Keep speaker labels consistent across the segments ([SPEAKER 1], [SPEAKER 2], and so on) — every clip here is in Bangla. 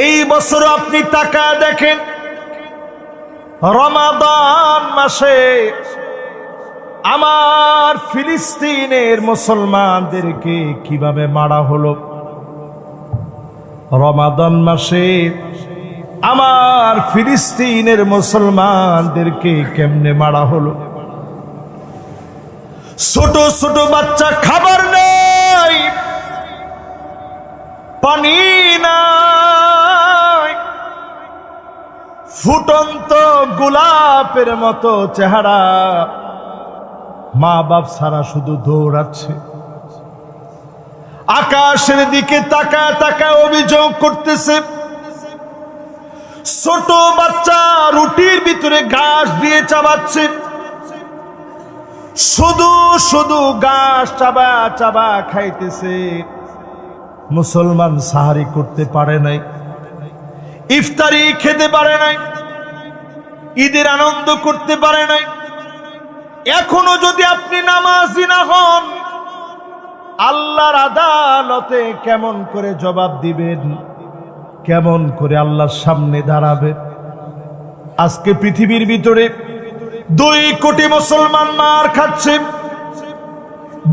[SPEAKER 1] এই বছর আপনি তাকায় দেখেন, রমাদান মাসে আমার ফিলিস্তিনের মুসলমানদেরকে কিভাবে মারা হলো। রমাদান মাসে আমার ফিলিস্তিনের মুসলমানদেরকে কেমনে মারা হলো। ছোট ছোট বাচ্চা, খাবার নাই, পানি নাই, ফুটন্ত গোলাপের মতো চেহারা, মা বাপ ছাড়া শুধু দৌড়াচ্ছে। আকাশের দিকে তাকায় তাকায় অভিযোগ করতেছে। ছোট বাচ্চা রুটির ভিতরে ঘাস দিয়ে চাবাচ্ছে, শুধু শুধু ঘাস চাবা চাবা খাইতেছে। মুসলমান সাহারি করতে পারে নাই, ইফতারি খেতে পারে নাই, ঈদের আনন্দ করতে পারে নাই। এখনো যদি আপনি নামাজি না হন, আল্লাহর আদালতে কেমন করে জবাব দিবেন, কেমন করে আল্লাহর সামনে দাঁড়াবেন? আজকে পৃথিবীর ভিতরে 2 কোটি মুসলমান মার খাচ্ছে।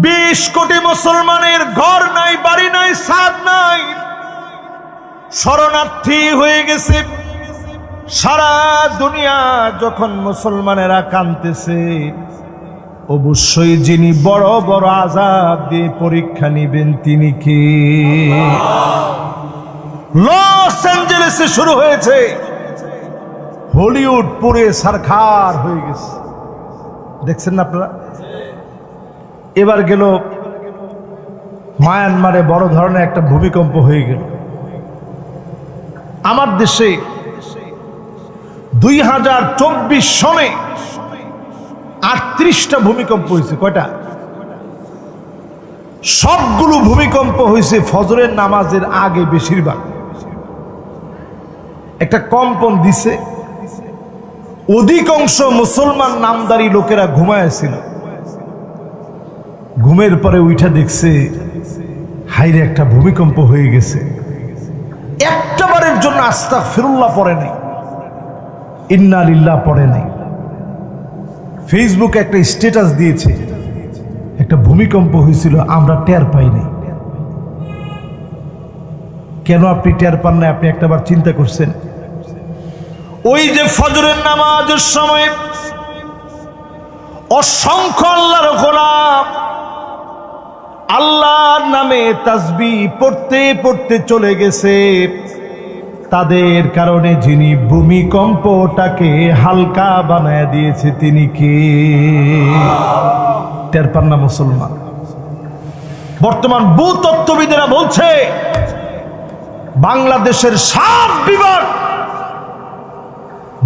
[SPEAKER 1] 20 কোটি মুসলমানের ঘর নাই, বাড়ি নাই, ছাদ নাই, শরণার্থী হয়ে গেছে। সারা দুনিয়া যখন মুসলমানেরা কাঁদতেছে, অবশ্যই যিনি বড় বড় আযাব দিয়ে পরীক্ষা নিবেন তিনি কে? লস অ্যাঞ্জেলেসে শুরু হয়েছে, হলিউড পুরে সারখার হয়ে গেছে। দেখছেন না আপনারা? এবার গেল মায়ানমারে বড় ধরনের একটা ভূমিকম্প হয়ে গেল। আমার দেশে 2024 সনে 38টা ভূমিকম্প হয়েছে। কয়টা? সবগুলো ভূমিকম্প হয়েছে ফজরের নামাজের আগে। বেশিরভাগ একটা কম্পন দিছে, অধিকাংশ মুসলমান নামদারি লোকেরা ঘুমায়ছিল। ঘুমের পরে উঠা দেখছে হাইরে একটা ভূমিকম্প হয়ে গেছে। একটা বারের জন্য আস্তাগফিরুল্লাহ পড়ে নাই, ইন্না লিল্লাহ পড়ে নাই। ফেসবুকে একটা স্ট্যাটাস দিয়েছে, একটা ভূমিকম্প হয়েছিল, আমরা টের পাইনি। কেন আপনি টের পান না? আপনি একটাবার চিন্তা করছেন? ওই যে ফজরের নামাজের সময় অসংখ্য আল্লাহর গোলাম আল্লাহর নামে তাসবিহ পড়তে পড়তে চলে গেছে, তাদের কারণে যিনি ভূমিকম্পটাকে হালকা বানায় দিয়েছে তিনি কে? টের পান না মুসলমান? বর্তমান ভূতত্ত্ববিদেরা বলছে বাংলাদেশের 7 বিভাগ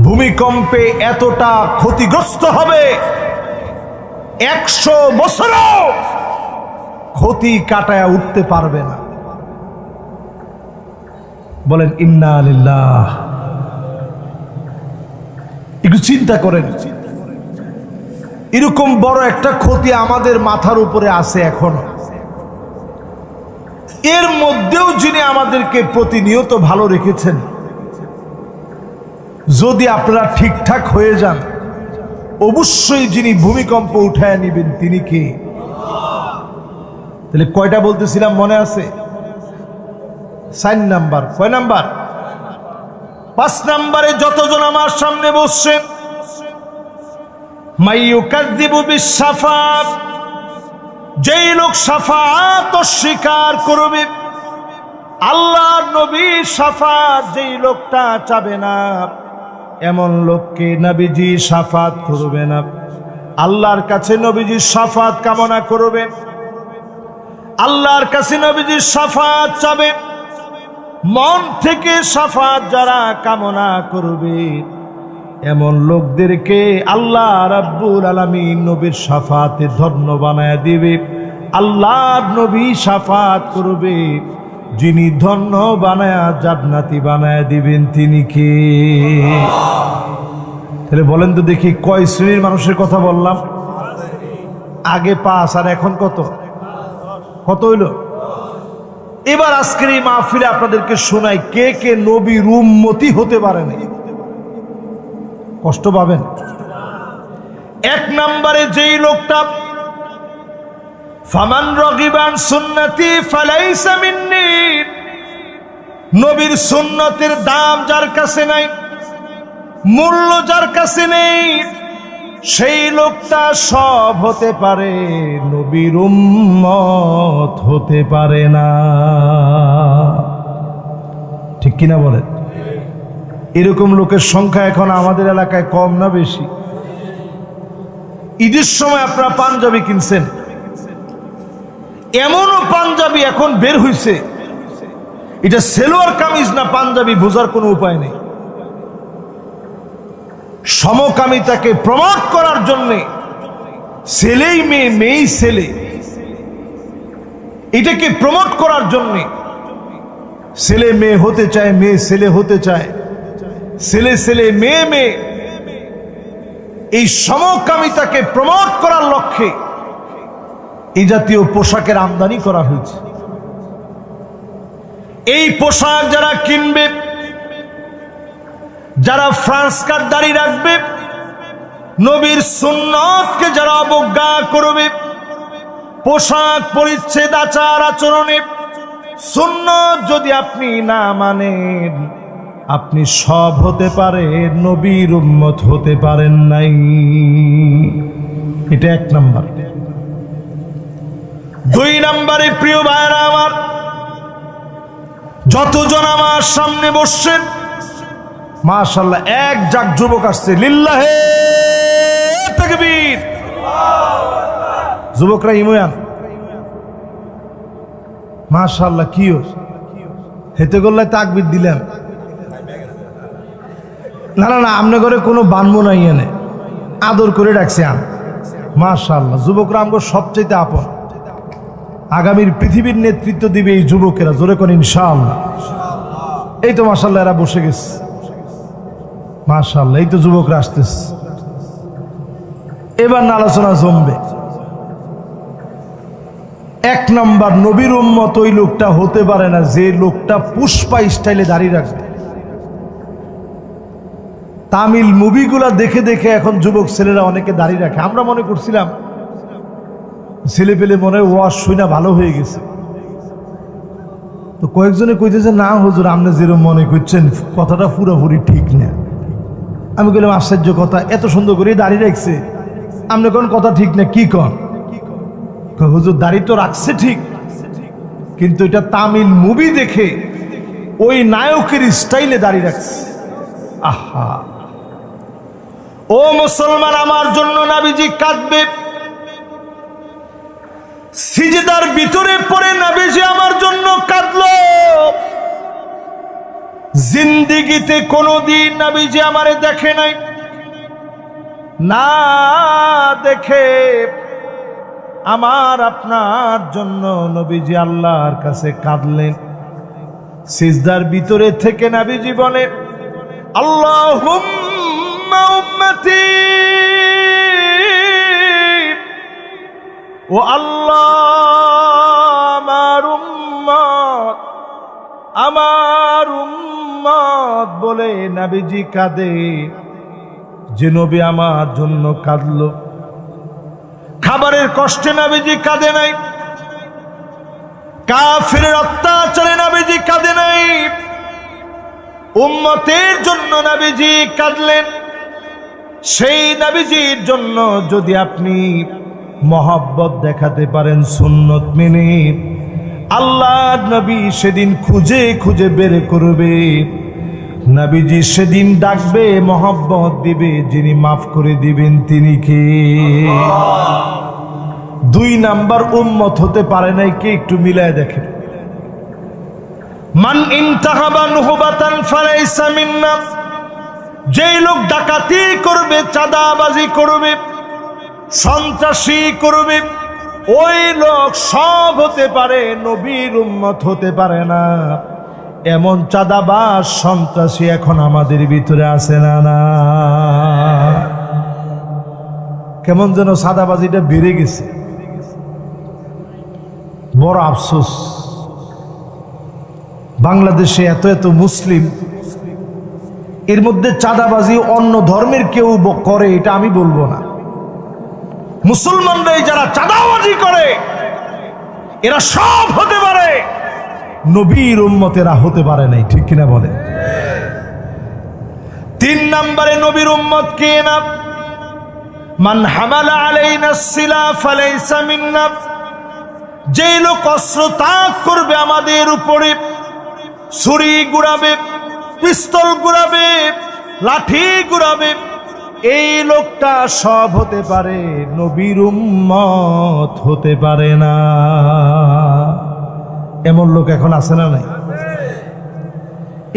[SPEAKER 1] ভূমিকম্পে এতটা ক্ষতিগ্রস্ত হবে, 100 বছরও ক্ষতি কাটায় উঠতে পারবে না। বলেন ইন্না লিল্লাহ। একটু চিন্তা করেন, এরকম বড় একটা ক্ষতি আমাদের মাথার উপরে আছে এখনো। এর মধ্যেও যিনি আমাদেরকে প্রতিনিয়ত ভালো রেখেছেন, যদি আপনারা ঠিকঠাক হয়ে যান, অবশ্যই যিনি ভূমিকম্প উঠায় নিবেন তিনি কে? তাহলে কয়টা বলতেছিলাম মনে আছে? 4 নাম্বার। কয় নাম্বার? 5 নাম্বারে যতজন আমার সামনে বসছেন, মাইয়ুকাযযিবু বিশ-শাফাআত, যেই লোক শাফাআত অস্বীকার করবে, আল্লাহর নবীর শাফাআত যেই লোকটা চাবে না, এমন লোককে নবীজি শাফাআত করবে না। আল্লাহর কাছে নবীজির শাফাআত কামনা করবে, আল্লাহর কাছে নবীজির শাফাআত চাবে, মন থেকে শাফাআত যারা কামনা করবে, এমন লোকদেরকে আল্লাহ রাব্বুল আলামিন নবীর শাফাআতে ধন্য বানায় দিবে। আল্লাহর নবী শাফাআত করবে, যিনি ধন্য বানায়া জান্নাতি বানায় দিবেন তিনি কে? তাহলে বলেন তো দেখি, কয় শ্রেণীর মানুষের কথা বললাম? আগে 5 আর এখন কত? কত হইল? এবার আজকের এই মাহফিলে আপনাদেরকে শোনাই কে কে নবীর উম্মতি হতে পারে না। কষ্ট পাবেন। এক নম্বরে যেই লোকটা ফামান রাগিবান সুন্নতি ফালাইসা মিন্নি, নবীর সুন্নতের দাম যার কাছে নাই, মূল্য যার কাছে নেই, সেই লোকটা সব হতে পারে, নবীর উম্মত হতে পারে না। ঠিক কিনা বলেন? এরকম লোকের সংখ্যা এখন আমাদের এলাকায় কম না বেশি? ঈদের সময় আপনারা পাঞ্জাবি কিনছেন, এমনও পাঞ্জাবি এখন বের হইছে, এটা সেলোয়ার কামিজ না পাঞ্জাবি বোঝার কোনো উপায় নেই। সমকামিতাকে প্রমোট করার জন্য ছেলেই মেয়ে, মেয়েই ছেলে, এটাকে প্রমোট করার জন্য ছেলে মেয়ে হতে চায়, মেয়ে ছেলে হতে চায়, ছেলে ছেলে মেয়ে মেয়ে, এই সমকামিতাকে প্রমোট করার লক্ষ্যে এই জাতীয় পোশাকের আমদানি করা হয়েছে। এই পোশাক যারা কিনবে, যারা ফ্রান্স কাট দাড়ি রাখবে, নবীর সুন্নতকে যারা অবজ্ঞা করবে, পোশাক পরিচ্ছেদ আচার আচরণে সুন্নত যদি আপনি না মানেন, আপনি সব হতে পারেন, নবীর উম্মত হতে পারেন নাই। এটা এক নাম্বার। দুই নাম্বারে প্রিয় ভাইরা আমার, যতজন আমার সামনে বসছেন মাশাআল্লাহ এক জাক যুবক আসছে, লিল্লাহে তাকবীর। যুবকরা ইময়ান মাশাআল্লাহ, কি হেতে করলে তাকবীর দিলেন? না না না, আমনে ঘরে কোনো বানবো নাই, এনে আদর করে ডাকছে আম। মাশাআল্লাহ, যুবকরা আমগো সবচেয়ে আপন। আগামীর পৃথিবীর নেতৃত্ব দিবে এই যুবকেরা, জোরে কোন ইনশাআল্লাহ। এই তো মাশাআল্লাহ এরা বসে গেছে, মাশাআল্লাহ এই তো যুবকরা আসতেছে। এবার না আলোচনা জমবে। এক নাম্বার, নবীর উম্মত ওই লোকটা হতে পারে না যে লোকটা পুষ্পা স্টাইলে দাঁড়িয়ে রাখবে। তামিল মুভিগুলা দেখে দেখে এখন যুবক ছেলেরা অনেকে দাঁড়িয়ে রাখে। আমরা মনে করছিলাম ছেলে পেলে মনে হয় ওয়াজ শুনা ভালো হয়ে গেছে, তো কয়েকজনে কইতেছে না হুজুর আপনি যেরকম মনে করছেন কথাটা পুরোপুরি ঠিক না। আমি বললাম আশ্চর্য কথা, এত সুন্দর করে দাঁড়িয়ে রাখছে, আপনি কোন কথা ঠিক না? কি কন? হুজুর দাড়ি তো রাখছে ঠিক, কিন্তু এটা তামিল মুভি দেখে ওই নায়কের স্টাইলে দাঁড়িয়ে রাখছে। আহা, ও মুসলমান, আমার জন্য নবীজি কাঁদবে, সিজদার ভিতরে পড়ে নবীজি আমার জন্য কাঁদলো। জিন্দেগিতে কোনোদিন নবীজি আমারে দেখে নাই, না দেখে আমার আপনার জন্য নবীজি আল্লাহর কাছে কাঁদলেন। সিজদার ভিতরে থেকে নবীজি বলে, আল্লাহুম্মা উম্মতি, ও আল্লাহ আমার উম্মত, আমার উম্মত বলে নবীজি কাঁদে। যে নবী আমার জন্য কাঁদলো, খাবারের কষ্টে নবীজি কাঁদে নাই, কাফিরের অত্যাচারে নবীজি কাঁদে নাই, উম্মতের জন্য নবীজি কাঁদলেন। সেই নবীজির জন্য যদি আপনি মহব্বত দেখাতে পারেন সুন্নত মেনে, আল্লাহ নবী সেদিন খুঁজে খুঁজে বের করবে, নবীজি সেদিন ডাকবে, মহব্বত দিবে, যিনি মাফ করে দিবেন তিনি কে? দুই নাম্বার উম্মত হতে পারে নাই কে? একটু মিলায় দেখেন। মান ইনতাহাবা নুহবাতান ফালাইসা মিন্না, যেই লোক ডাকাতি করবে, চাঁদাবাজি করবে, সন্ত্রাসী করবে, ওই লোক সব হতে পারে, নবীর উম্মত হতে পারে না। এমন চাঁদাবাজ সন্ত্রাসী এখন আমাদের ভিতরে আছে না? না, কেমন যেন চাঁদাবাজিটা বেড়ে গেছে, বড় আফসোস। বাংলাদেশে এত এত মুসলিম, এর মধ্যে চাঁদাবাজি অন্য ধর্মের কেউ করে এটা আমি বলবো না। মুসলমানরাই যারা চাঁদাবাজি করে এরা সব হতে পারে, নবীর উম্মতেরা হতে পারে নাই, ঠিক কিনা বলেন? 3 নম্বরে নবীর উম্মত কে না? মান হামালা আলাইনা সিলা ফালাইসা মিন্না, যে লোক অস্ত্র তাক করবে আমাদের উপরে, ছুরি ঘুরাবে, পিস্তল ঘুরাবে, লাঠি ঘুরাবে, এই লোকটা সব হতে পারে, নবীর উম্মত হতে পারে না। এমন লোক এখন আছে না নাই?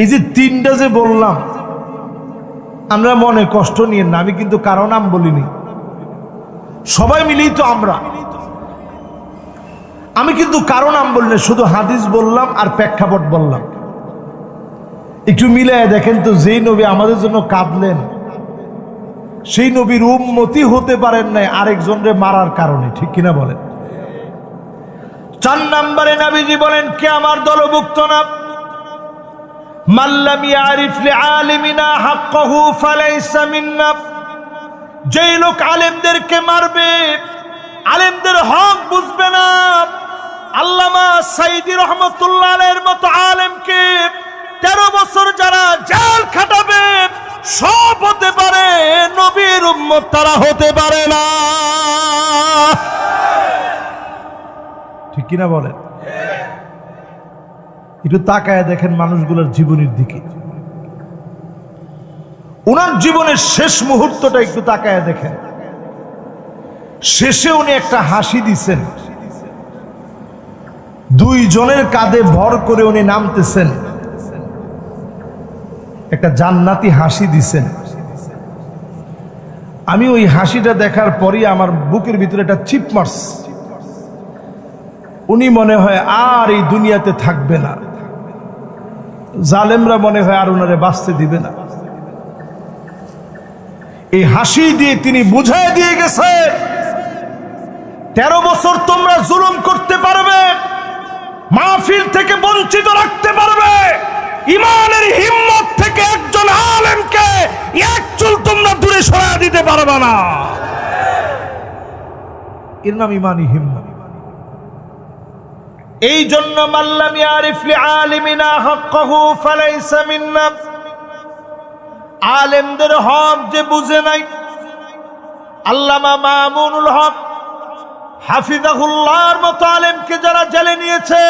[SPEAKER 1] এই যে 3টা যে বললাম, আমরা মনে কষ্ট নিয়ে না, আমি কিন্তু কারো নাম বলিনি, সবাই মিলেই তো আমরা। আমি কিন্তু কারো নাম বললে, শুধু হাদিস বললাম আর প্রেক্ষাপট বললাম। একটু মিলায় দেখেন তো, যেই নবী আমাদের জন্য কাঁদলেন সেই নবীর উম্মতি হতে পারেন নাই আরেকজনরে মারার কারণে, ঠিক কিনা বলেন? 4 নম্বরে নবীজি বলেন, কে আমার দলভুক্ত না? মাল্লাম ইয়ারিফ লিআলিমিনা হাক্কাহু ফালাইসা মিন্না, যেই লোক আলেমদেরকে মারবে, আলেমদের হক বুঝবে না, আল্লামা সাইদি রহমতুল্লাহ আলাইহির মতো আলেমকে 13 বছর যারা জেল খাটাবে, সব হতে পারে, নবীর উম্মত তারা হতে পারে না, ঠিক কিনা বলেন? একটু তাকায় দেখেন মানুষগুলোর জীবনের দিকে, ওনার জীবনের শেষ মুহূর্তটা একটু তাকায় দেখেন। শেষে উনি একটা হাসি দিছেন, 2 জনের কাঁধে ভর করে উনি নামতেছেন, একটা জান্নাতি হাসি দিছেন। আমি ওই হাসিটা দেখার পরই আমার বুকের ভিতরে একটা চিপ মারস। উনি মনে হয় আর এই দুনিয়াতে থাকবে না, জালেমরা মনে হয় আর ওনারে বাঁচতে দিবে না। এই হাসি দিয়ে তিনি বুঝাই দিয়ে গেছে, 13 বছর তোমরা জুলুম করতে পারবে, মাহফিল থেকে বঞ্চিত রাখতে পারবে, ইমানের হিম্মত থেকে একজন আলেমকে এক চুল তোমরা দূরে সরায় দিতে পারবে না। এর নাম ইমানি হিম্মত। এই জন্য মাল্লাম ইয়ারিফ লিআলিমিনা হাক্কাহু ফালাইসা মিন্না, আলেমদের হক যে বুঝে নাই, আল্লামা মামুনুল হক হাফিজাহুল্লাহর মতো আলেমকে যারা জেলে নিয়েছে,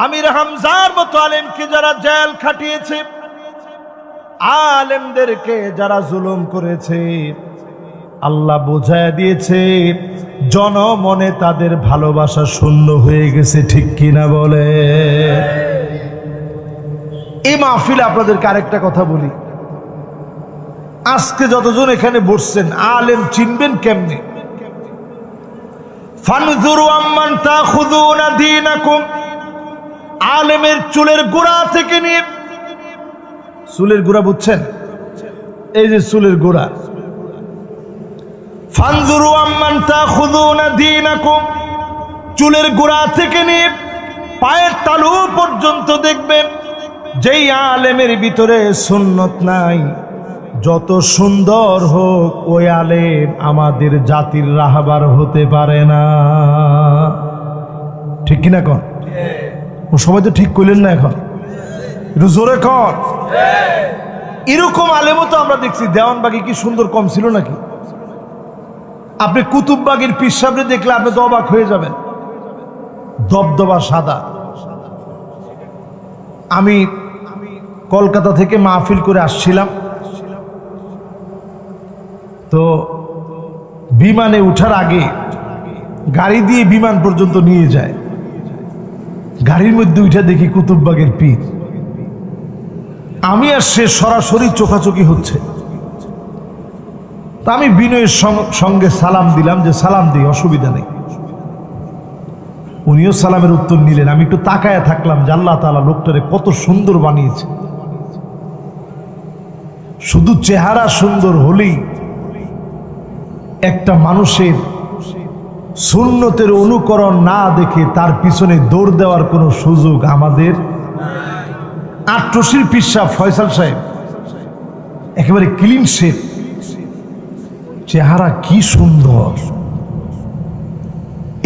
[SPEAKER 1] আমির হামজার মতো আলেমকে যারা জেল খাটিয়েছে, আলেমদেরকে যারা জুলুম করেছে, আল্লাহ বোঝায় দিয়েছে, জনমনে তাদের ভালোবাসা শূন্য হয়ে গেছে, ঠিক কিনা বলে? এই মাহফিলে আপনাদেরকে আরেকটা কথা বলি, আজকে যতজন এখানে বসছেন, আলেম চিনবেন কেমনে? ফানজুরু আম্মান তাখুযুনা দীনাকুম, আলেমের চুলের গোড়া থেকে নিয়ে, চুলের গোড়া বুঝছেন? এই যে চুলের গোড়া, ফানজুরু আম্মান তাখুযুনা দীনাকুম, চুলের গোড়া থেকে নিয়ে পায়ের তালু পর্যন্ত দেখবেন, যেই আলেমের ভিতরে সুন্নত নাই, যত সুন্দর হোক ওই আলেম আমাদের জাতির রাহবার হতে পারে না, ঠিক কিনা কন? ও সবাই তো ঠিক কইলেন না, এখন একটু জোরে কন। এরকম আলেমও তো আমরা দেখছি। দেওয়ানবাগি কি সুন্দর কম ছিল নাকি? আপনি কুতুববাগের পীর সাহেবরে দেখলে আপনি তো অবাক হয়ে যাবেন, দবদবা সাদা। আমি কলকাতা থেকে মাহফিল করে আসছিলাম, তো বিমানে উঠার আগে গাড়ি দিয়ে বিমান পর্যন্ত নিয়ে যায়, গাড়ির মধ্যে উঠে দেখি কুতুববাগের পীর। আমি আর সে সরাসরি চোখাচোখি হচ্ছে, তা আমি বিনয়ের সঙ্গে সালাম দিলাম, যে সালাম দিই, অসুবিধা নেই। উনিও সালামের উত্তর নিলেন। আমি একটু তাকায় থাকলাম যে আল্লাহ তাআলা লোকটারে কত সুন্দর বানিয়েছে। শুধু চেহারা সুন্দর হলেই একটা মানুষের সুন্নতের অনুকরণ না দেখে তার পিছনে দৌড় দেওয়ার কোনো সুযোগ আমাদের। আট্রসির পিসা ফয়সাল সাহেব একেবারে ক্লিন শেপ, চেহারা কি সুন্দর।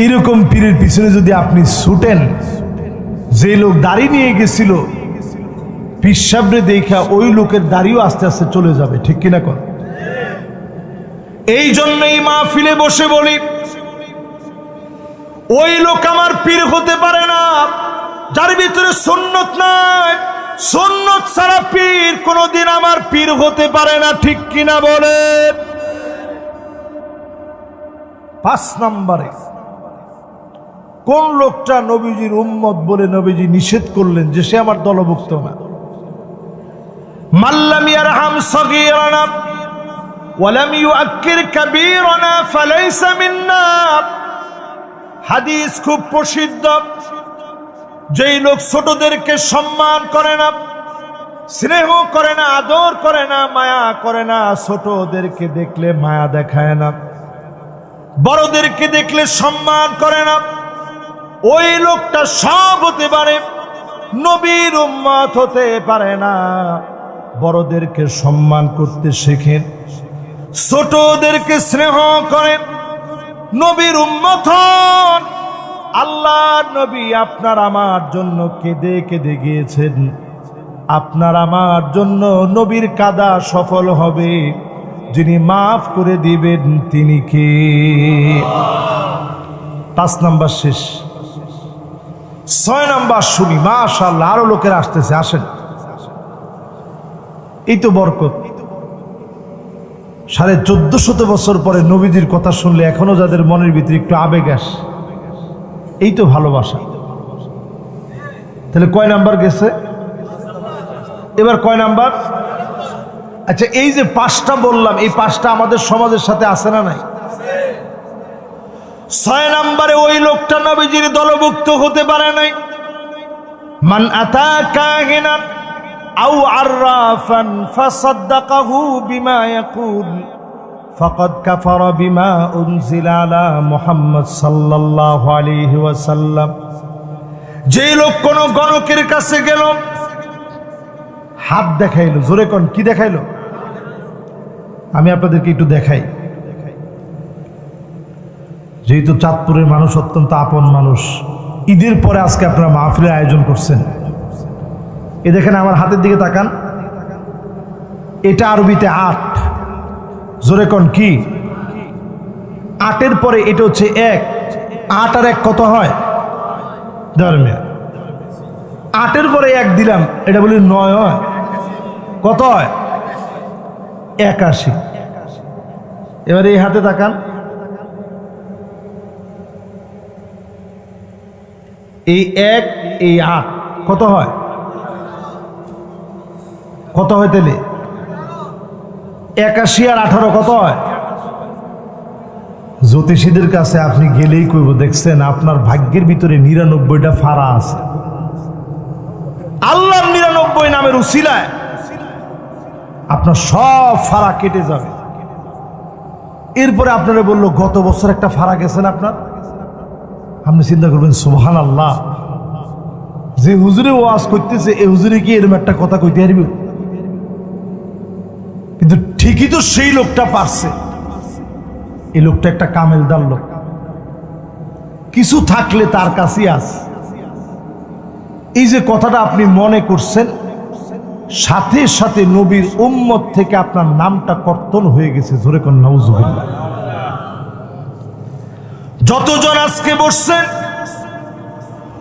[SPEAKER 1] এরকম পীরের পিছনে যদি আপনি ছুটেন, যে লোক দাড়ি নিয়ে গেছিল পিসাবরে দেখা ওই লোকের দাড়িও আস্তে আস্তে চলে যাবে, ঠিক কিনা কর? এই জন্যই মাহফিলে বসে বলি, ওই লোক আমার পীর হতে পারে না যার ভিতরে সুন্নত নাই। সুন্নত ছাড়া পীর কোনদিন আমার পীর হতে পারে না, ঠিক কিনা বলে? 5 নম্বরে কোন লোকটা নবীজির উম্মত বলে নবীজি নিষেধ করলেন যে সে আমার দলভুক্ত না? মাল্লাম ইয়ারহাম সগীরানা ওয়ালাম ইউআক্কির কাবীরানা ফালাইসা মিন্না। হাদিস খুব প্রসিদ্ধ। যেই লোক ছোটদেরকে সম্মান করে না, স্নেহ করে না, আদর করে না, মায়া করে না, ছোটদেরকে দেখলে মায়া দেখায় না, বড়দেরকে দেখলে সম্মান করে না, ওই লোকটা সব হতে পারে, নবীর উম্মত হতে পারে না। বড়দেরকে সম্মান করতে শেখেন, ছোটদেরকে স্নেহ করেন, নবীর উম্মত হন। আল্লাহর নবী আপনার আমার জন্য কেঁদে কেঁদে গিয়েছেন। আপনার আমার জন্য নবীর কাদা সফল হবে। যিনি মাফ করে দিবেন তিনি কে? 5 নাম্বার শেষ। 6 নাম্বার শুনি। মাশাআল্লাহ, আরো লোকের আসতেছে, আসেন। এই তো বরকত। 1450 বছর পরে নবীজির কথা শুনলে এখনো যাদের মনের ভিতরে একটু আবেগ আসে, এই তো ভালোবাসা। তাহলে কয় নাম্বার গেছে? এবার কয় নাম্বার? আচ্ছা, এই যে 5টা বললাম, এই 5টা আমাদের সমাজের সাথে আছে না নাই? 6 নম্বরে ওই লোকটা নবীজির দলভুক্ত হতে পারে নাই। মান আতা কাহিনান আও আররাফান ফাসাদ্দাকাহু বিমা ইয়াকুল ফাকাদ কাফারা বিমা উনজিলা আলা মুহাম্মদ সাল্লাল্লাহু আলাইহি ওয়াসাল্লাম। যে লোক কোন গণকের কাছে গেল, হাত দেখাইলো, জোরে কোন কি দেখাইলো? আমি আপনাদেরকে একটু দেখাই। যেহেতু চাঁদপুরের মানুষ অত্যন্ত আপন মানুষ, ঈদের পরে আজকে আপনারা মাহফিলের আয়োজন করছেন। এই দেখেন, আমার হাতের দিকে তাকান, এটা আরবিতে 8। জোরে কোন কি? 8-এর পরে এটা হচ্ছে 1। 8 আর 1 কত হয়? ধর্মে 8-এর পরে 1 দিলাম, এটা বলি 9 হয়। কত হয়? 81। এবার এই হাতে তাকান, এই 1 এই 8 কত হয়? কত হয় তাহলে? 81 আর 18 কত হয়? জ্যোতিষীদের কাছে আপনি গেলেই কইব, দেখছেন আপনার ভাগ্যের ভিতরে 99টা ফাড়া আছে। আল্লাহর 99 নামের উসিলায় আপনার সব ফাড়া কেটে যাবে। এরপরে আপনারা বললো গত বছর একটা ফাড়া গেছেন আপনার। আপনি চিন্তা করবেন, সুবহানাল্লাহ, যে হুজুরে ওয়াজ করতেছে এই হুজুরে কি এরকম একটা কথা কইতে পারবে? কিন্তু ঠিকই তো সেই লোকটা পারছে। এই লোকটা একটা কামেলদার লোক, কিছু থাকলে তার কাছেই আছে। এই যে কথাটা আপনি মনে করছেন, সাথে সাথে নবীর উম্মত থেকে আপনার নামটা কর্তন হয়ে গেছে। জোরে কোন নাউজুবিল্লাহ। যতজন আজকে বসছেন,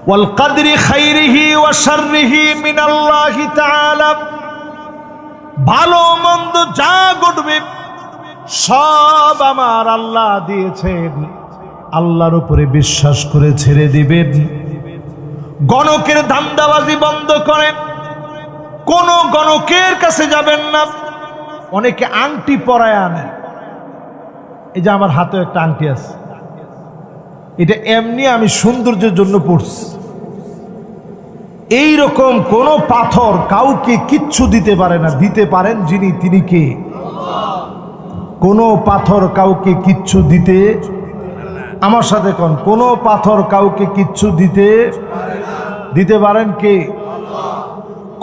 [SPEAKER 1] ওয়াল কদরি খাইরিহি ওয়া শাররিহি মিনাল্লাহি তাআলা, ভালো মন্দ যা ঘটবে সব আমার আল্লাহ দিয়েছেন। আল্লাহর উপরে বিশ্বাস করে ছেড়ে দিবেন। গণকের ধান্দাবাজি বন্ধ করেন, কোন গণকের কাছে যাবেন না। অনেকে আংটি পরায় আনে। এই যে আমার হাতে একটা আংটি আছে, এটা এমনি আমি সৌন্দর্যের জন্য পড়ছি। এই রকম কোন পাথর কাউকে কিচ্ছু দিতে পারে না। দিতে পারেন যিনি, তিনি কে? কোন পাথর কাউকে কিচ্ছু দিতে। আমার সাথে কোন কোনো পাথর কাউকে কিচ্ছু দিতে পারেন কে?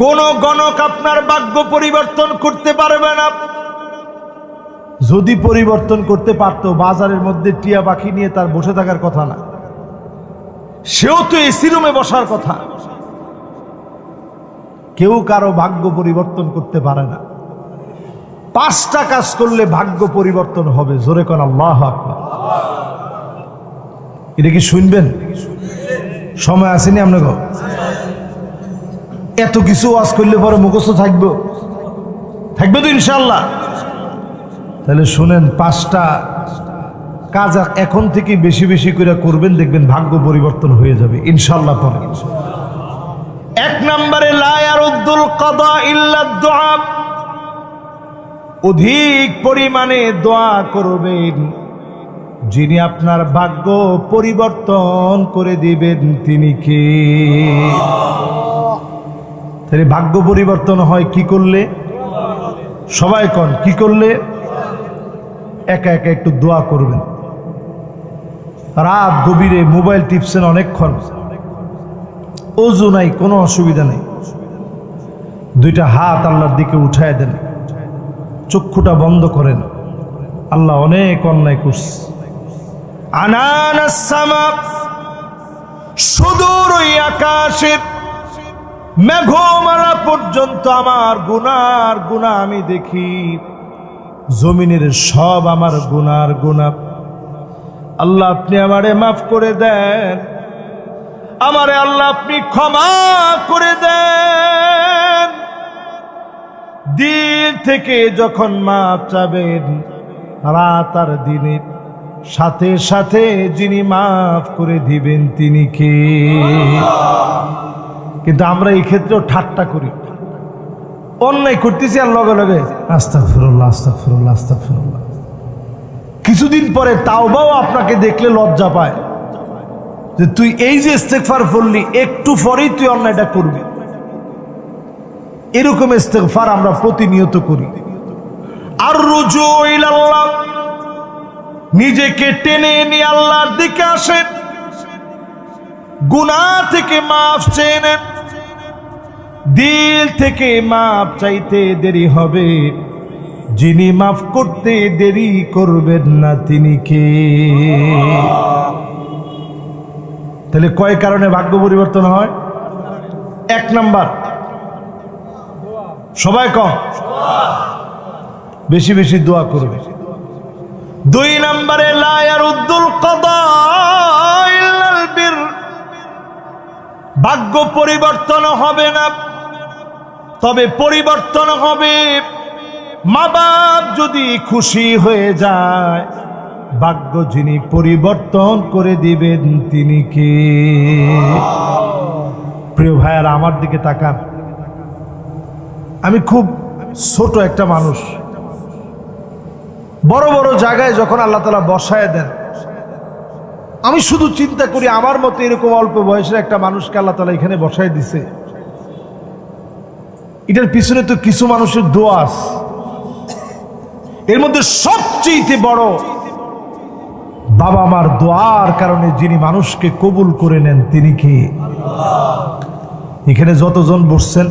[SPEAKER 1] কোন গণক আপনার ভাগ্য পরিবর্তন করতে পারবে না। যদি পরিবর্তন করতে পারত, বাজারের মধ্যে টিয়া পাখি নিয়ে তার বসে থাকার কথা না, সেও তো এসি রুমে বসার কথা। কেউ কারো ভাগ্য পরিবর্তন করতে পারে না। 5টা কাজ করলে ভাগ্য পরিবর্তন হবে। জোরে কোন আল্লাহু আকবার। এটা কি শুনবেন? সময় আসেনি আপনাকে? এত কিছু ওয়াজ করলে পরে মুখস্থ থাকবে তো ইনশাআল্লাহ। তাহলে শুনেন, 5টা কাজ এখন থেকে বেশি বেশি করে করবেন, দেখবেন ভাগ্য পরিবর্তন হয়ে যাবে ইনশাআল্লাহ। পরে 1 নম্বরে লা ইয়ারুদ্দুল কাদা ইল্লা দুআ। অধিক পরিমাণে দোয়া করবেন, যিনি আপনার ভাগ্য পরিবর্তন করে দিবেন তিনি কে? তাহলে ভাগ্য পরিবর্তন হয় কি করলে? সবাই কোন কি করলে? একা একা একটু দোয়া করবেন। রাত গভীরে মোবাইল টিপছেন অনেকক্ষণ, ওযু নাই, কোনো অসুবিধা নেই, 2টা হাত আল্লাহর দিকে উঠায় দেন, চক্ষুটা বন্ধ করেন। আল্লাহ অনেক অন্যায় করছে। আনানাস সামা, সুদূর ওই আকাশের মেঘমালা পর্যন্ত আমার গুনাহ আমি দেখি। জমিনের সব আমার গুনাহ। আল্লাহ আপনি আমারে মাফ করে দেন, আমারে আল্লাহ আপনি ক্ষমা করে দেন। দিল থেকে যখন মাফ চাবেন, রাত আর দিনের সাথে সাথে যিনি মাফ করে দিবেন তিনি কে? কিন্তু আমরা এই ক্ষেত্রেও ঠাট্টা করি, অন্যায় করতেছি আর লগে লগে আস্তাগফিরুল্লাহ আস্তাগফিরুল্লাহ আস্তাগফিরুল্লাহ। কিছুদিন পরে তাওবাও আপনাকে দেখলে লজ্জা পায় যে তুই এই যে ইস্তেগফার পড়লি, একটু পরেই তুই অন্যায়টা করবি। এরকম ইস্তেগফার আমরা প্রতিনিয়ত করি। আর রুজু ইলাল্লাহ, নিজেকে টেনে নিয়ে আল্লাহর দিকে আসেন, গুনাহ থেকে মাফ চেয়ে নেন। দিল থেকে মাফ চাইতে দেরি হবে, যিনি মাফ করতে দেরি করবেন না তিনি কে? তাহলে কয় কারণে ভাগ্য পরিবর্তন হয়? 1 নাম্বার, সবাই কম বেশি বেশি দোয়া করবে। 2 নম্বরে লা ইয়ারুদ্দুল কাদা ইল্লাল বির, ভাগ্য পরিবর্তন হবে না, তবে পরিবর্তন হবে মা বাপ যদি খুশি হয়ে যায়। ভাগ্য যিনি পরিবর্তন করে দিবেন তিনি কে? প্রিয় ভাইয়ারা, আমার দিকে তাকান। আমি খুব ছোট একটা মানুষ, বড় বড় জায়গায় যখন আল্লাহ তাআলা বসায় দেন, আমি শুধু চিন্তা করি আমার মতো এরকম অল্প বয়সের একটা মানুষকে আল্লাহ তাআলা এখানে বসায় দিছে। এটার পিছনে তো কিছু মানুষের দোয়া আছে। এর মধ্যে সবচেয়ে বড় বাবা মার দোয়ার কারণে যিনি মানুষকে কবুল করে নেন তিনি কি? এখানে যতজন বসছেন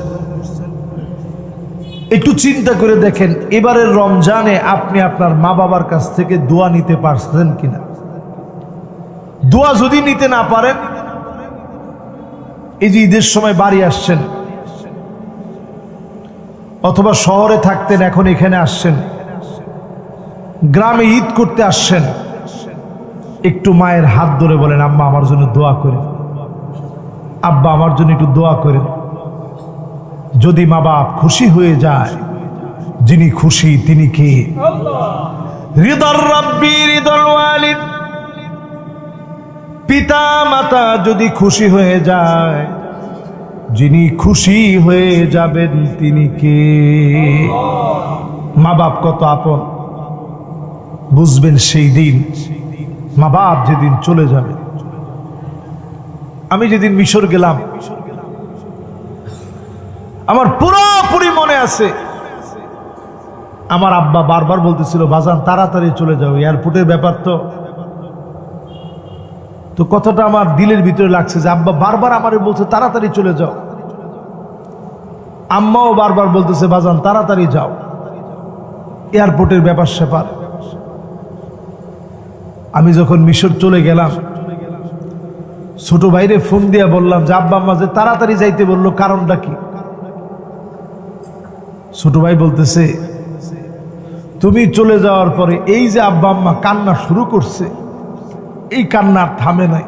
[SPEAKER 1] একটু চিন্তা করে দেখেন, এবারের রমজানে আপনি আপনার মা বাবার কাছ থেকে দোয়া নিতে পারছেন কিনা? দোয়া যদি নিতে না পারেন, এই যে ঈদের সময় বাড়ি আসছেন অথবা শহরে থাকতেন, এখন এখানে আসছেন, গ্রামে ঈদ করতে আসছেন, একটু মায়ের হাত ধরে বলেন, আম্মা আমার জন্য দোয়া করেন, আব্বা আমার জন্য একটু দোয়া করেন। যদি মা বাপ খুশি হয়ে যায়, যিনি খুশি তিনি কে? রিদার রাব্বি রিদাল ওয়ালিদ, পিতা মাতা যদি খুশি হয়ে যায়, যিনি খুশি হয়ে যাবেন তিনি কে? মা বাপ কত আপন বুঝবেন সেই দিন, মা বাপ যেদিন চলে যাবে। আমি যেদিন মিশর গেলাম, আমার পুরোপুরি মনে আছে, আমার আব্বা বারবার বলতেছিল, বাজান তাড়াতাড়ি চলে যাও, এয়ারপোর্টের ব্যাপার তো। তো কথাটা আমার দিলের ভিতরে লাগছে যে আব্বা বারবার আমারে বলছে তাড়াতাড়ি চলে যাও, আম্মাও বারবার বলতেছে বাজান তাড়াতাড়ি যাও, এয়ারপোর্টের ব্যাপার স্যাপার। আমি যখন মিশর চলে গেলাম, ছোট ভাইরে ফোন দিয়ে বললাম যে আব্বা আম্মা যে তাড়াতাড়ি যাইতে বললো, কারণটা কি? ছোট ভাই বলতেছে তুমি চলে যাওয়ার পরে এই যে আব্বা আম্মা কান্না শুরু করছে, এই কান্নার থামে নাই।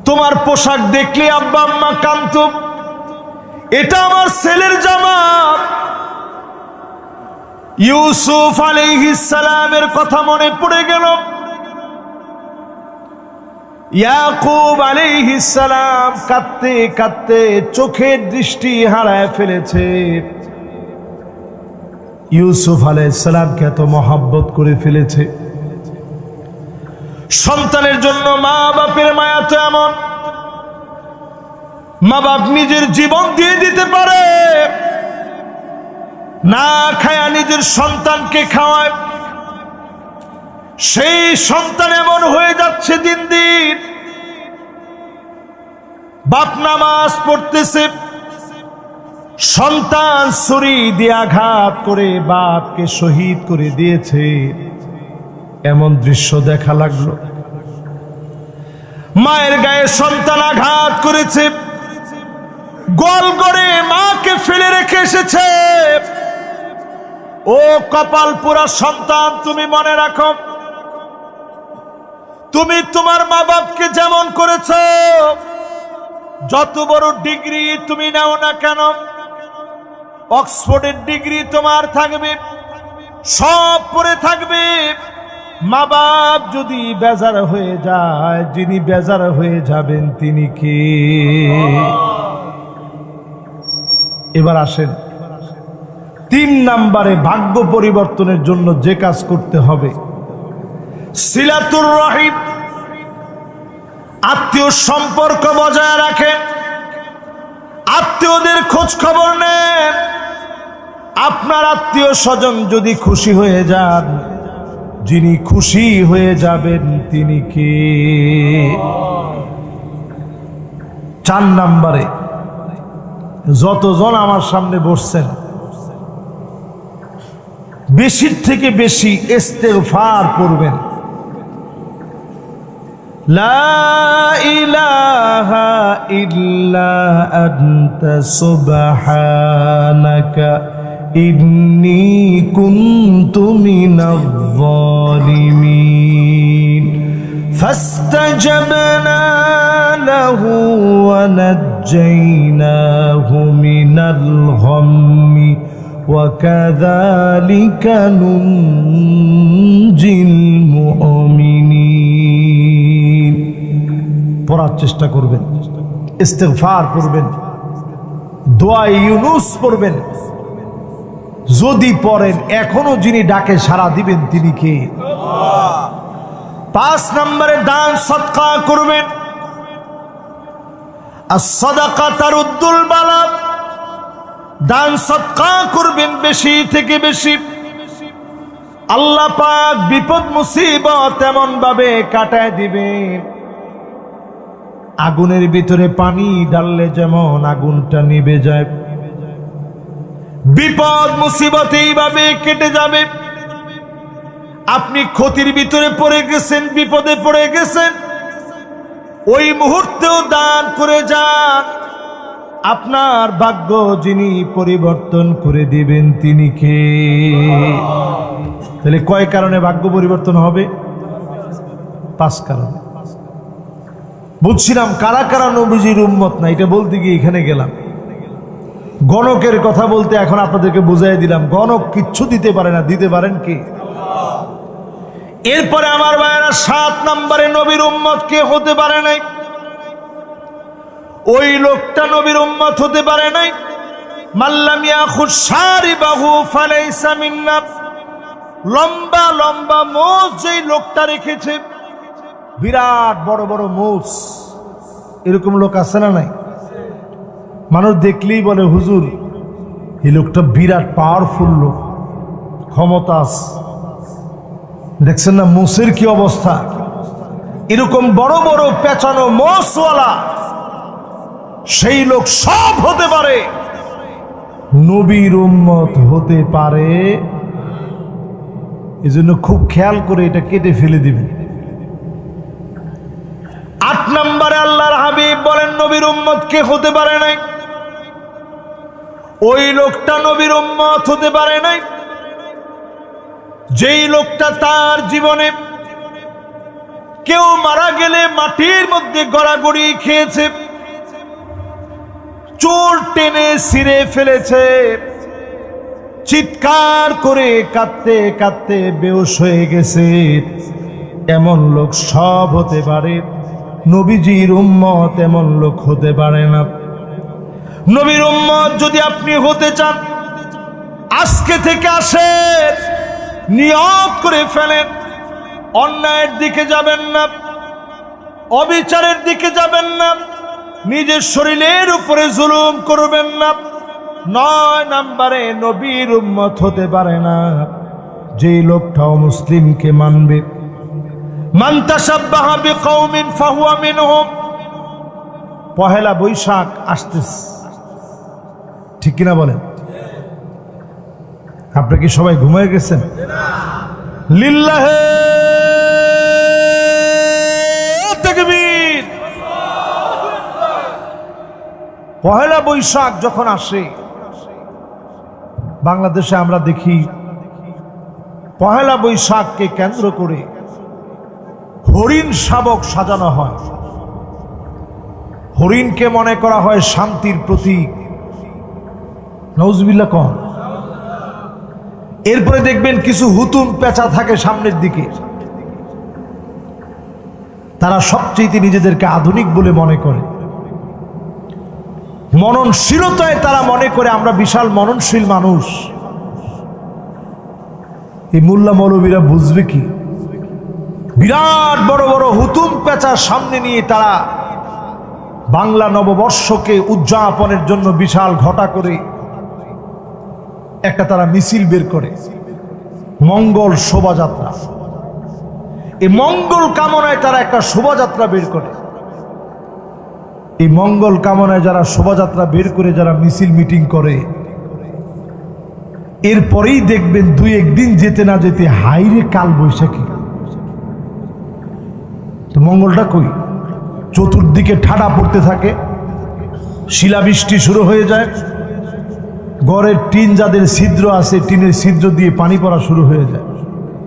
[SPEAKER 1] তোমার পোশাক দেখলে আব্বা আম্মা কাঁদত, এটা আমার ছেলের জামা। ইউসুফ আলাইহিস সালামের কথা মনে পড়ে গেল। ইয়াকুব আলাইহিস সালাম কাঁদতে কাঁদতে চোখের দৃষ্টি হারায় ফেলেছে। ইউসুফ আলাইহিস সালামকে এত মহব্বত করে ফেলেছে। সন্তানের জন্য মা বাপের মায়া তো এমন, মা বাপ নিজের জীবন দিয়ে দিতে পারে, না খায়া নিজের সন্তানকে খাওয়ায়। সেই সন্তান এমন হয়ে যাচ্ছে দিন দিন। বাপ নামাজ পড়তেছে, সন্তান ছুরি দিয়ে আঘাত করে বাপকে শহীদ করে দিয়েছে, এমন দৃশ্য দেখা লাগলো। মায়ের গায়ে সন্তান আঘাত করেছে, গোল করে মাকে ফেলে রেখে এসেছে। ও কপাল পোড়া সন্তান, তুমি মনে রাখো, তুমি তোমার মা বাপকে যেমন করেছ, যত বড় ডিগ্রি তুমি নাও না কেন, অক্সফোর্ডের ডিগ্রি তোমার থাকবে, সব পড়ে থাকবে, মা বাপ যদি বেজার হয়ে যায়, যিনি বেজার হয়ে যাবেন তিনি কে? এবার আসেন 3 নম্বরে ভাগ্য পরিবর্তনের জন্য যে কাজ করতে হবে, সিলাতুর রহিম, আত্মীয় সম্পর্ক বজায় রাখেন, আত্মীয়দের খোঁজ খবর নেন। আপনার আত্মীয় স্বজন যদি খুশি হয়ে যান, যিনি খুশি হয়ে যাবেন তিনি কে? 4 নম্বরে যতজন আমার সামনে বসছেন, বেশির থেকে বেশি ইস্তেগফার করবেন। লা ইলাহা ইল্লা আনতা সুবহানাকা ইন্নী কুনতু মিনাজ যালিমিন। ফাস্তাজাবনা লাহু ওয়া নাজ্জাইনাহু মিনাল গাম্মি ওয়া কাযালিকা নুনজিল মুমিনিন। পড়ার চেষ্টা করবেন, ইস্তেগফার করবেন, দোয়া ইউনুস পড়বেন। যদি পড়েন, এখনো যিনি ডাকে সাড়া দিবেন তিনি কে? 5 নম্বরে দান সদকা করবেন। as-সাদাকা তারুদ্দুল বালা, দান সদকা করবেন বেশি থেকে বেশি। আল্লাহ পাক বিপদ মুসিবত এমন ভাবে কাটায় দিবেন, আগুনের ভিতরে পানি ঢাললে যেমন আগুনটা নিভে যায়, বিপদ মুসিবত এইভাবে কেটে যাবে। আপনি ক্ষতির ভিতরে পড়ে গেছেন, বিপদে পড়ে গেছেন, ওই মুহূর্তেও দান করে যান, আপনার ভাগ্য যিনি পরিবর্তন করে দিবেন তিনি কে? তাহলে কয় কারণে ভাগ্য পরিবর্তন হবে? 5 কারণে। বুঝছিলাম কারা কারা নবীজির উম্মত না, এটা বলতে গিয়ে এখানে গেলাম। গণকের কথা বলতে এখন আপনাদেরকে বুঝাই দিলাম, গণক কিচ্ছু দিতে পারে না, দিতে পারেন কি? এরপরে আমার ভাইয়েরা 7 নম্বরে নবীর উম্মত কে হতে পারে নাই? ওই লোকটা নবীর উম্মত হতে পারে নাই, মাল্লাম ইয়াখুজ শারিবাহু ফালাইসা মিন্না। লম্বা লম্বা মোষ যেই লোকটা রেখেছে, বিরাট বড় বড় মোষ, এরকম লোক আছে না নাই? মানুষ দেখলেই বলে হুজুর এই লোকটা বিরাট পাওয়ারফুল লোক, ক্ষমতা আছে। দেখছেন না মোষের কি অবস্থা? এরকম বড় বড় পেঁচানো মোষওয়ালা সেই লোক সব হতে পারে, নবীর উম্মত হতে পারে। এজন্য খুব খেয়াল করে এটা কেটে ফেলে দিবেন। 8 নম্বরে আল্লাহর হাবিব বলেন নবীর উম্মত কে হতে পারে নাই? ওই লোকটা নবীর উম্মত হতে পারে নাই যেই লোকটা তার জীবনে কেউ মারা গেলে মাটির মধ্যে গড়াগড়ি খেয়েছে, চুল টেনে ছিঁড়ে ফেলেছে, চিৎকার করে কাঁদতে কাঁদতে বেহুশ হয়ে গেছে। এমন লোক সব হতে পারে, নবীজির উম্মত এমন লোক হতে পারে না। নবীর উম্মত যদি আপনি হতে চান, আজকে থেকে আসেন, নিয়ত করে ফেলেন, অন্যায়ের দিকে যাবেন না, অবিচারের দিকে যাবেন না, নিজের শরীরের উপরে জুলুম করবেন না। 9 নম্বরে নবীর উম্মত হতে পারে না যেই লোকটাও মুসলিমকে মানবে। মান তাশাব্বাহা বিকওমিন ফাহুয়া মিনহুম। পহেলা বৈশাখ আসতেছে, ঠিক কিনা বলেন? আপনি কি সবাই ঘুমিয়ে গেছেন? লিল্লাহে তাকবীর। পহেলা বৈশাখ যখন আসে, বাংলাদেশে আমরা দেখি পহেলা বৈশাখকে কেন্দ্র করে হরিণ শাবক সাজানো হয়। হরিণকে মনে করা হয় শান্তির প্রতীক। নাউজুবিল্লাহ কন। এরপরে দেখবেন কিছু হুতুম পেঁচা থাকে সামনের দিকে, তারা সবচেয়ে নিজেদেরকে আধুনিক বলে মনে করে। মননশীলতায় তারা মনে করে আমরা বিশাল মননশীল মানুষ। এই মোল্লা মৌলবীরা বুঝবে কি? বিরাট বড় বড় হুতুম পেঁচা সামনে নিয়ে তারা বাংলা নববর্ষকে উদযাপনের জন্য বিশাল ঘটা করে একটা তারা মিছিল বের করে, মঙ্গল শোভাযাত্রা। এই মঙ্গল কামনায় তারা একটা শোভাযাত্রা বের করে। এই মঙ্গল কামনায় যারা শোভাযাত্রা বের করে, যারা মিছিল মিটিং করে, এরপরেই দেখবেন 2-1 দিন যেতে না যেতে হাইরে কাল বৈশাখী। তো মঙ্গলটা কই? চতুর্দিকে ঠাডা পড়তে থাকে, শিলাবৃষ্টি শুরু হয়ে যায়, ঘরের টিন যাদের ছিদ্র আছে টিনের ছিদ্র দিয়ে পানি পড়া শুরু হয়ে যায়।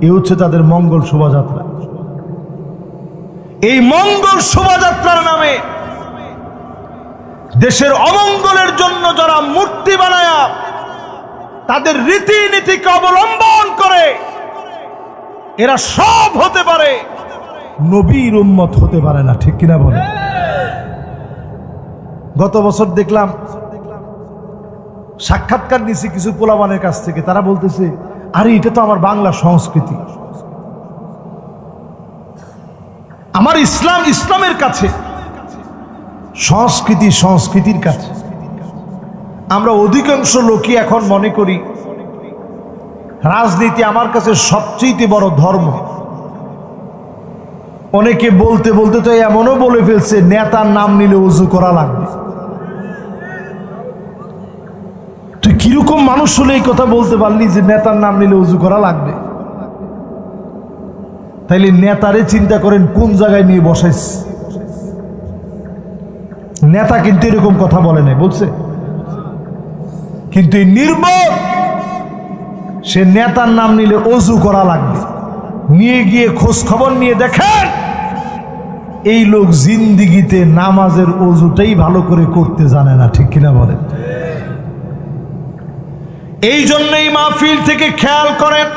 [SPEAKER 1] এ হচ্ছে তাদের মঙ্গল শোভাযাত্রা। এই মঙ্গল শোভাযাত্রার নামে দেশের অমঙ্গলের জন্য যারা মূর্তি বানায় তাদের রীতিনীতিকে অবলম্বন করে, এরা সব হতে পারে, নবীর উম্মত হতে পারে না। ঠিক কিনা বলে? গত বছর দেখলাম সাক্ষাৎকার নিছি কিছু পোলাবানের কাছ থেকে, তারা বলতেছে আরে এটা তো আমার বাংলা সংস্কৃতি, আমার ইসলাম ইসলামের কাছে, সংস্কৃতি সংস্কৃতির কাছে। আমরা অধিকাংশ লোকই এখন মনে করি রাজনীতি আমার কাছে সবচেয়ে বড় ধর্ম। অনেকে বলতে বলতে তো এমনও বলে ফেলছে নেতার নাম নিলে ওযু করা লাগবে। তুই কিরকম মানুষ হলে এই কথা বলতে পারলি যে নেতার নাম নিলে ওযু করা লাগবে? তাইলে নেতারে চিন্তা করেন কোন জায়গায় নিয়ে বসাইস। নেতা কিন্তু এরকম কথা বলে নাই, বলছে কিন্তু এই নির্বোধ সে নেতার নাম নিলে ওযু করা লাগবে। নিয়ে গিয়ে খোঁজ খবর নিয়ে দেখেন এই লোক জিন্দিগিতে নামাজের ওযুটাই ভালো করে করতে জানে না। ঠিক কিনা বলেন? এই জন্যই মাহফিল থেকে খেয়াল করেন,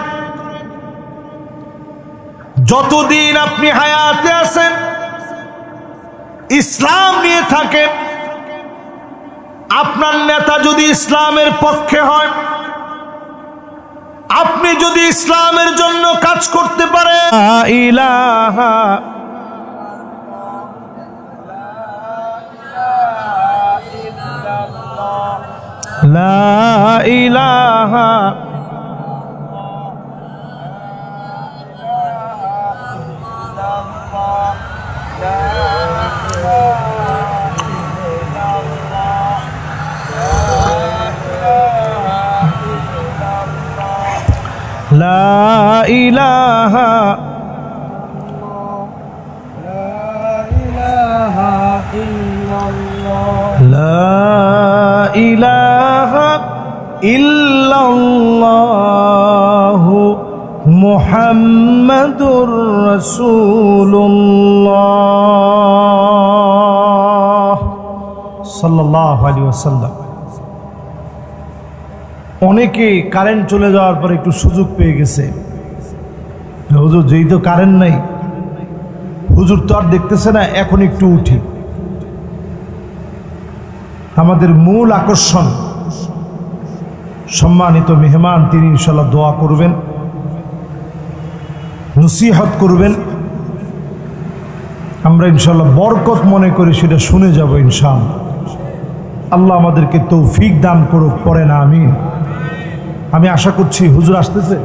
[SPEAKER 1] যতদিন আপনি হায়াতে আছেন ইসলাম নিয়ে থাকেন, আপনার নেতা যদি ইসলামের পক্ষে হয়, আপনি যদি ইসলামের জন্য কাজ করতে পারেন, লা ইলাহা লা ইলাহা লা ইলাহা লা ইলাহা ইল্লাল্লাহু মুহাম্মাদুর রাসূলুল্লাহ সাল্লাল্লাহু আলাইহি ওয়াসাল্লাম। অনেকে কারেন্ট চলে যাওয়ার পর একটু সুযোগ পেয়ে গেছে, হুজুর যেই তো কারেন্ট নাই, হুজুর তো আর দেখতেছে না, এখন একটু উঠি। আমাদের মূল আকর্ষণ সম্মানিত মেহমান, তিনি ইনশাআল্লাহ দোয়া করবেন, নসিহত করবেন, আমরা ইনশাআল্লাহ বরকত মনে করি সেটা শুনে যাব ইনশাআল্লাহ। আল্লাহ আমাদেরকে তৌফিক দান করুক, পড়ে না আমিন। আমি আশা করছি হুজুর আসতেছে।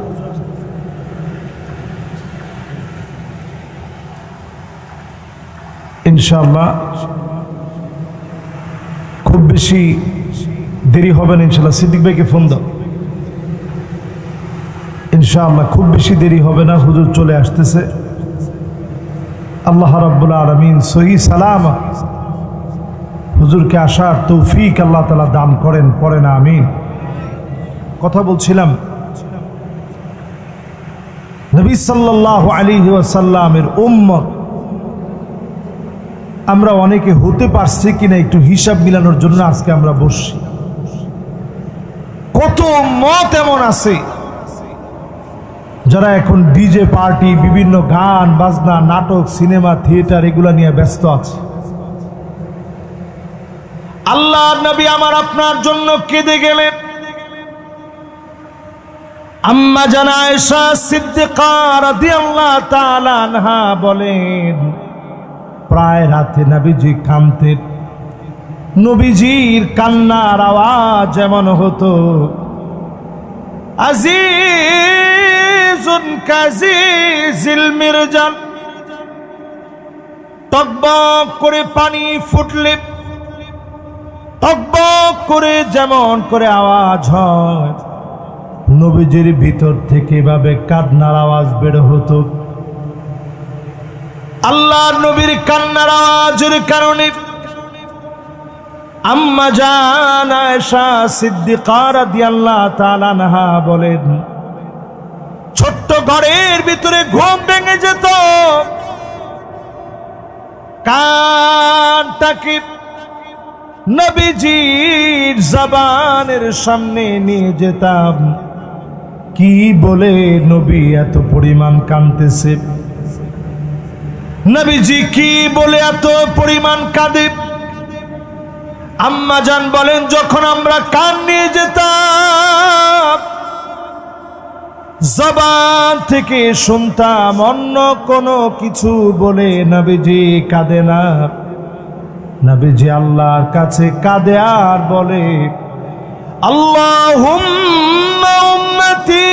[SPEAKER 1] ইনশাআল্লাহ খুব বেশি দেরি হবে না ইনশাআল্লাহ। সিদ্দিক ভাইকে ফোন দাও। ইনশাআল্লাহ খুব বেশি দেরি হবে না, হুজুর চলে আসতেছে। আল্লাহ রাব্বুল আলামিন সহি সালামা হুজুরকে আসার তৌফিক আল্লাহ তাআলা দান করেন, পড়ে না আমিন। কথা বলছিলাম নবী সাল্লাল্লাহু আলাইহি ওয়াসাল্লামের উম্মত আমরা অনেকে হতে পারছি কিনা একটু হিসাব মিলানোর জন্য আজকে আমরা বসছি। কত উম্মত এমন আছে যারা এখন ডিজে পার্টি, বিভিন্ন গান বাজনা, নাটক, সিনেমা, থিয়েটার এগুলা নিয়ে ব্যস্ত আছে। আল্লাহর নবী আমার আপনার জন্য কেঁদে গেলেন। আম্মা জান আয়েশা সিদ্দিকা রাদিয়াল্লাহু তাআলা আনহা বলেন, প্রায় রাতে নবীজি কাঁদতেন। নবীজির কান্নার আওয়াজ এমন হতো, আজিজুন কাজিজিল মিরজান, টকবক করে পানি ফুটলে টকবক করে যেমন করে আওয়াজ হয়, নবীজির ভিতর থেকে এভাবে কান্নার আওয়াজ বের হতো। আল্লাহর নবীর কান্নার আওয়াজের কারণে আম্মা জান আয়েশা সিদ্দিকা রাদিয়াল্লাহু তাআলা আনহা বলেন, ছোট্ট ঘরের ভিতরে ঘুম ভেঙে যেত। কানটাকে নবীজির জবানের সামনে নিয়ে যেতাম, কি বলে নবী এত পরিমাণ কাঁদতেছে, নবীজি কি বলে এত পরিমাণ কাঁদে। আম্মা জান বলেন, যখন আমরা কান নিয়ে যেতাম, জবান থেকে শুনতাম অন্য কোনো কিছু বলে নবীজি কাঁদে না। নবীজি আল্লাহর কাছে কাঁদে আর বলে, আল্লাহুম্মা উম্মতি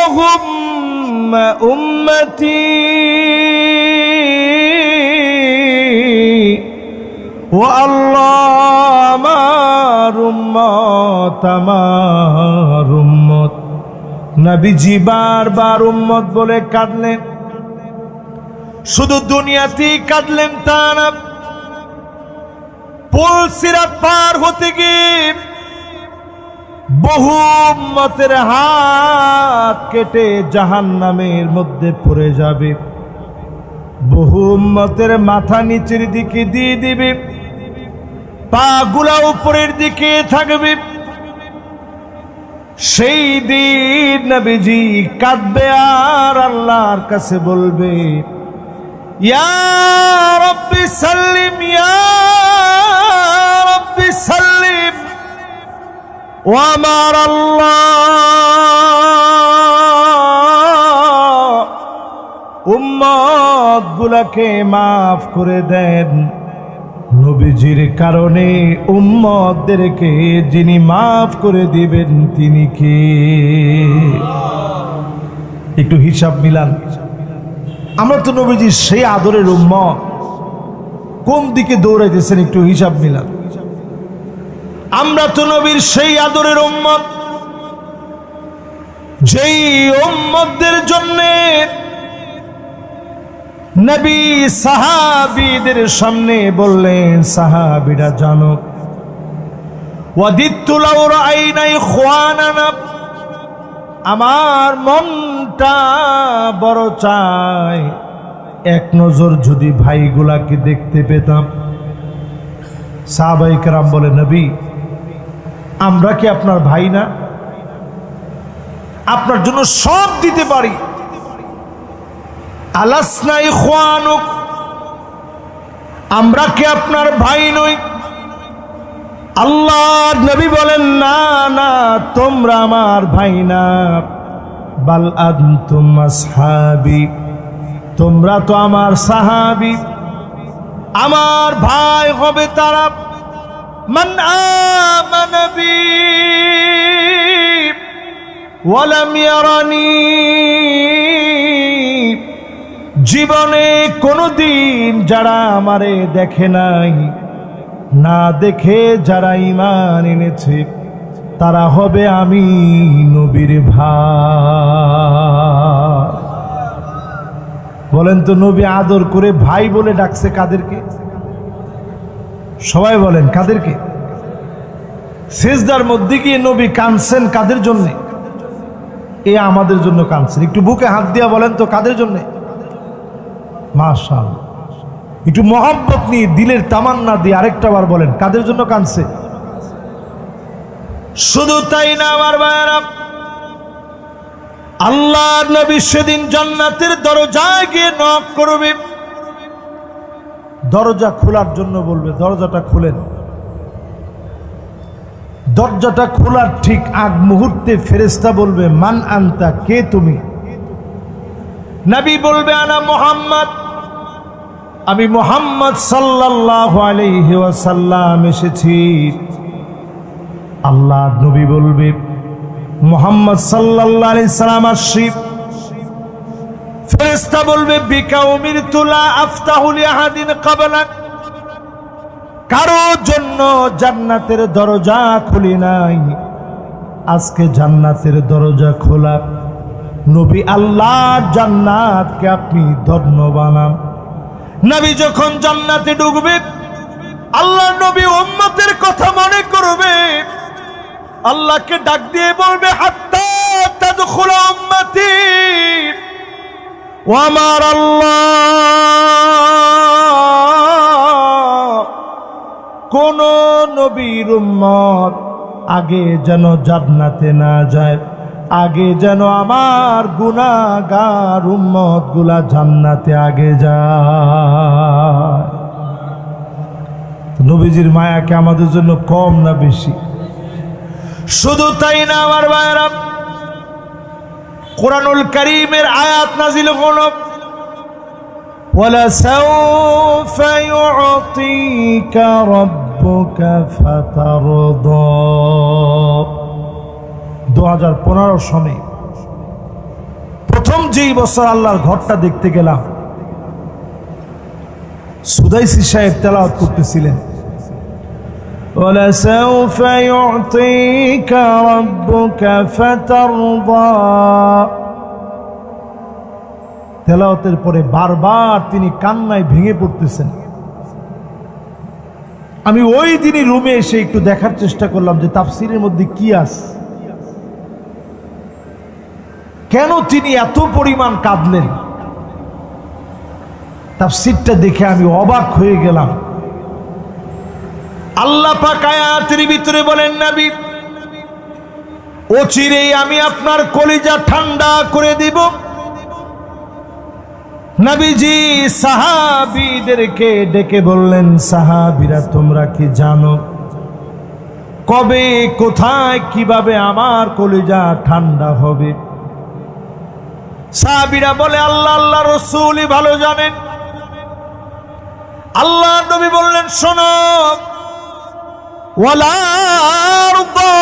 [SPEAKER 1] আল্লাহুম্মা উম্মতি ও আল্লাহ আমার উম্মত, আমার উম্মত। নবীজি বারবার উম্মত বলে কাঁদলেন। শুধু দুনিয়াতেই কাঁদলেন তা না, পুল সিরাত পার হতে গিয়ে বহু উম্মতের হাত কেটে জাহান্নামের মধ্যে পড়ে যাবে, বহু উম্মতের মাথা নিচের দিকে দিয়ে দিবে, পা গুলা উপরের দিকে থাকবে। সেই দিন নবীজি কাঁদবে আর আল্লাহর কাছে বলবে, ইয়া রাব্বি সাল্লিম, ইয়া রাব্বি সাল্লিম। ও আমার আল্লাহ, উম্মত গুলাকে মাফ করে দেন। নবীজির কারণে উম্মতদেরকে যিনি মাফ করে দিবেন তিনি কে? একটু হিসাব মিলান। আমরা তো নবীজির সেই আদরের উম্মত, কোন দিকে দৌড়াইতেছেন একটু হিসাব মিলান। আমরা তো নবীর সেই আদরের উম্মত, যেই উম্মতদের জন্যে নবী সাহাবীদের সামনে বললেন, সাহাবীরা জানো, ওয়াদিত্তু লাউ রাআইনা ইখওয়ানানা, আমার মনটা বড় চায় এক নজর যদি ভাইগুলাকে দেখতে পেতাম। সাহাবায়ে কেরাম বলে, নবী আমরা কি আপনার ভাই না? আপনার জন্য সব দিতে পারি। আলাসনা ইখওয়ানুক, আমরা কি আপনার ভাই নই? আল্লাহর নবী বলেন, না না, তোমরা আমার ভাই না, বাল আনতুম আসহাবি, তোমরা তো আমার সাহাবী। আমার ভাই হবে তারা মান আমানা বি ওয়ালাম ইয়ারানি, জীবনে কোনদিন যারা আমারে দেখে নাই, না দেখে যারা ঈমান এনেছে, তারা হবে আমি নবীর ভাই। বলেন তো, নবী আদর করে ভাই বলে ডাকছে কাদেরকে? সবাই বলেন কাদেরকে? সিজদার মধ্যে গিয়ে নবী কাঁদছেন কাদের জন্য? এ আমাদের জন্য কাঁদছেন। একটু বুকে হাত দিয়া বলেন তো কাদের জন্য? মাশাআল্লাহ, একটু মহব্বত নিয়ে দিলের তামান্না দিয়ে আরেকটা বার বলেন কাদের জন্য কাঁদছে? শুধু তাই না আমার ভাইয়েরা, আল্লাহর নবী সেদিন জান্নাতের দরজায় গিয়ে নক করবে, দরজা খোলার জন্য বলবে, দরজাটা খুলেন। দরজাটা খোলার ঠিক আগ মুহূর্তে ফেরেশতা বলবে, মান আনতা, কে তুমি? নবী বলবে, আনা মুহাম্মদ, আমি মুহাম্মদ সাল্লাল্লাহু আলাইহি ওয়াসাল্লাম এসেছি। আল্লাহর নবী বলবে, মুহাম্মদ সাল্লাল্লাহু আলাইহি সাল্লাম আসছি। ফেরেশতা বলবে, বিকা উমিরতু লা আফতাহু লিআহাদিন ক্বাবলাক, কারো জন্য জান্নাতের দরজা খুলি নাই, আজকে জান্নাতের দরজা খোলা। নবী আল্লাহর জান্নাতকে আপনি ধন্য বানান। নবী যখন জান্নাতে ঢুকবে, আল্লাহর নবী উম্মতের কথা মনে করবে, আল্লাহকে ডাক দিয়ে বলবে, হাত্তা তাদখুল উম্মতি, ও আমার আল্লাহ, কোন নবীর উম্মত আগে যেন জান্নাতে না যায়, আগে যেন আমার গুনাহগার উম্মত গুলা জান্নাতে আগে যায়। নবীজির মায়া কি আমাদের জন্য কম না বেশি? শুধু তাই না আমার ভাইয়েরা, কুরআনুল কারীমের আয়াত নাযিল হলো, ওয়ালা সাউফা ইউতিকা রাব্বুকা ফাতারদা। 2015 সনে প্রথম যেই বছর আল্লাহর ঘরটা দেখতে গেলাম, সুদাইসি সাহেব তেলাওয়াত করতেছিলেন, وَلَسَوْفَ يُعْطِيكَ رَبُّكَ فَتَرْضَى। তেলাওয়াতের পরে বারবার তিনি কান্নায় ভেঙে পড়তেছেন। আমি ওই দিনই রুমে এসে একটু দেখার চেষ্টা করলাম যে তাফসীরের মধ্যে কি আছে, কেন তিনি এত পরিমাণ কাঁদলেন। তাফসীরটা দেখে আমি অবাক হয়ে গেলাম। আল্লাহ পাক আয়াতের ভিতরে বলেন, নবী অচিরেই আমি আপনার কলিজা ঠান্ডা করে দিব। নবীজি সাহাবীদেরকে ডেকে বললেন, সাহাবীরা তোমরা কি জানো কবে, কোথায়, কিভাবে আমার কলিজা ঠান্ডা হবে? সাহাবীরা বলে, আল্লাহ আল্লাহ রাসূলই ভালো জানেন। আল্লাহ নবী বললেন, শোনো, ওয়ালা আরদা